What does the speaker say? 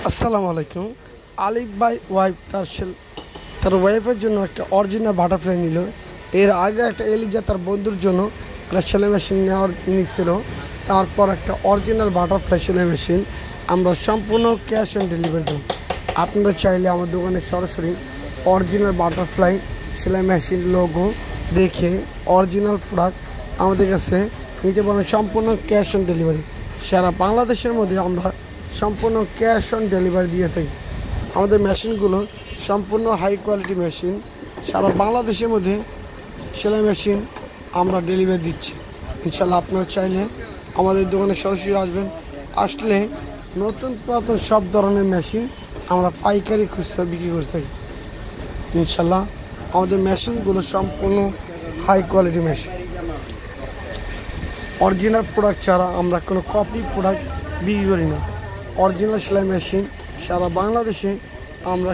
আসসালামু আলাইকুম। আলিফ ভাই ওয়াইফ তার ওয়াইফের জন্য একটা অরিজিনাল বাটারফ্লাই নিল। এর আগে একটা এলিজা তার বন্ধুর জন্য একটা সেলাই মেশিন নিচ্ছিল। তারপর একটা অরিজিনাল বাটারফ্লাই সেলাই মেশিন আমরা সম্পূর্ণ ক্যাশ অন ডেলিভারি দেব। আপনারা চাইলে আমার দোকানে সরাসরি অরিজিনাল বাটারফ্লাই সেলাই মেশিন লোগো দেখে অরিজিনাল প্রোডাক্ট আমাদের কাছে নিতে পারেন। সম্পূর্ণ ক্যাশ অন ডেলিভারি সারা বাংলাদেশের মধ্যে আমরা সম্পূর্ণ ক্যাশ অন ডেলিভারি দিয়ে থাকি। আমাদের মেশিনগুলো সম্পূর্ণ হাই কোয়ালিটি মেশিন। সারা বাংলাদেশের মধ্যে সেলাই মেশিন আমরা ডেলিভারি দিচ্ছি। ইনশাল্লাহ আপনারা চাইলে আমাদের দোকানে সরাসরি আসবেন। আসলে নতুন পুরাতন সব ধরনের মেশিন আমরা পাইকারি খুচরা বিক্রি করে থাকি। ইনশাল্লাহ আমাদের মেশিনগুলো সম্পূর্ণ high quality machine. Original product ছাড়া আমরা কোনো কপি প্রোডাক্ট বিক্রি করি না। অরিজিনাল সেলাই মেশিন সারা বাংলাদেশে আমরা